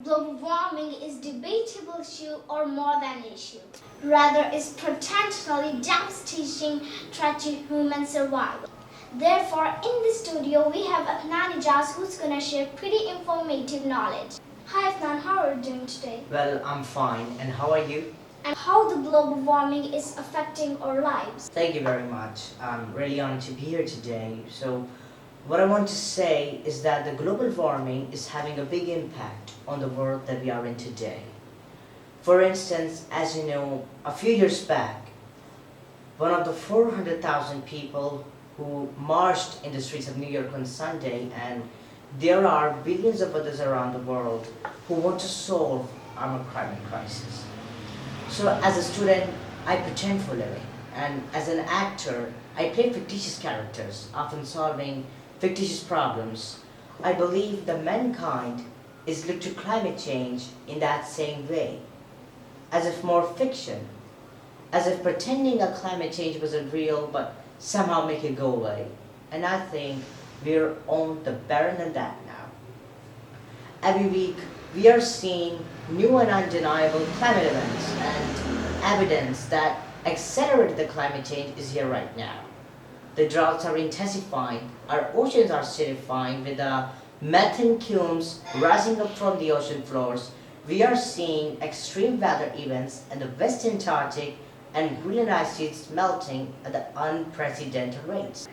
Global warming is debatable issue or more than an issue. Rather, is potentially devastating threat to human survival. Therefore, in the studio, we have Affnan Ejaz who's going to share pretty informative knowledge. Hi Affnan, how are you doing today? Well, I'm fine. And how are you? And how the global warming is affecting our lives. Thank you very much. I'm really honored to be here today. So, what I want to say is that the global warming is having a big impact on the world that we are in today. For instance, as you know, a few years back, one of the 400,000 people who marched in the streets of New York on Sunday, and there are billions of others around the world who want to solve our climate crisis. So as a student, I pretend for a living, and as an actor, I play fictitious characters, often solving fictitious problems. I believe that mankind is looked to climate change in that same way, as if more fiction, as if pretending a climate change wasn't real, but somehow make it go away. And I think we're on the better than that now. Every week, we are seeing new and undeniable climate events and evidence that accelerated the climate change is here right now. The droughts are intensifying, our oceans are acidifying with the methane plumes rising up from the ocean floors. We are seeing extreme weather events in the West Antarctic and Greenland ice sheets melting at the unprecedented rates.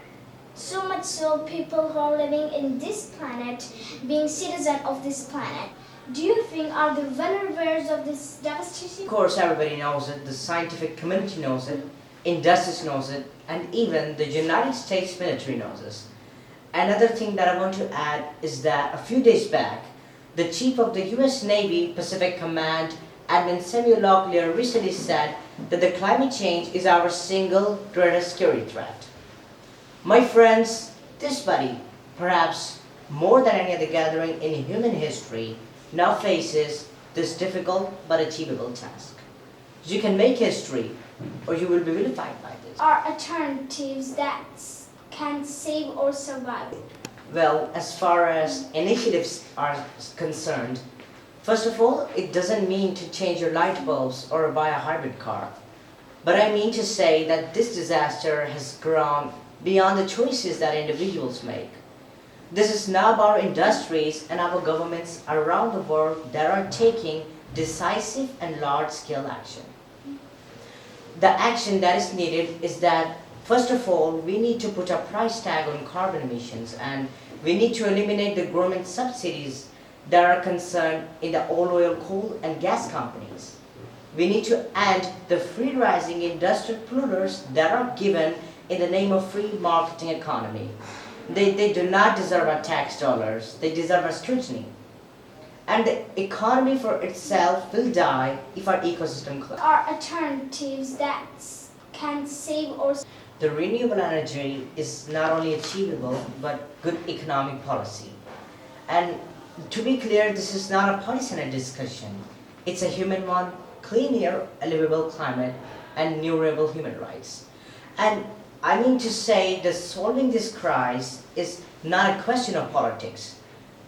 So much so, people who are living in this planet, being citizens of this planet, do you think are they well aware of this devastation? Of course, everybody knows it, the scientific community knows it, industries knows it, and even the United States military knows this. Another thing that I want to add is that a few days back, the chief of the US Navy Pacific Command, Admiral Samuel Locklear, recently said that the climate change is our single greatest security threat. My friends, this body, perhaps more than any other gathering in human history, now faces this difficult but achievable task. You can make history, or you will be vilified by this. Are alternatives that can save or survive? Well, as far as initiatives are concerned, first of all, it doesn't mean to change your light bulbs or buy a hybrid car. But I mean to say that this disaster has grown beyond the choices that individuals make. This is now about industries and our governments around the world that are taking decisive and large-scale action. The action that is needed is that, first of all, we need to put a price tag on carbon emissions, and we need to eliminate the government subsidies that are concerned in the oil, coal, and gas companies. We need to end the free-rising industrial polluters that are given in the name of free marketing economy. They do not deserve our tax dollars, they deserve our scrutiny. And the economy for itself will die if our ecosystem collapses. Are alternatives that can save or The renewable energy is not only achievable, but good economic policy. And to be clear, this is not a partisan discussion. It's a human one: clean air, a livable climate, and renewable human rights. And I mean to say that solving this crisis is not a question of politics.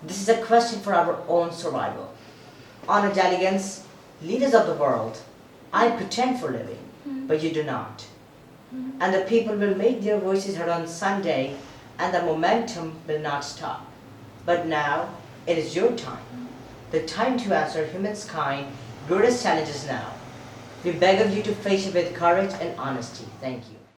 This is a question for our own survival. Honored delegates, leaders of the world, I pretend for a living, but you do not. And the people will make their voices heard on Sunday, and the momentum will not stop. But now, it is your time. The time to answer humankind's greatest challenges now. We beg of you to face it with courage and honesty. Thank you.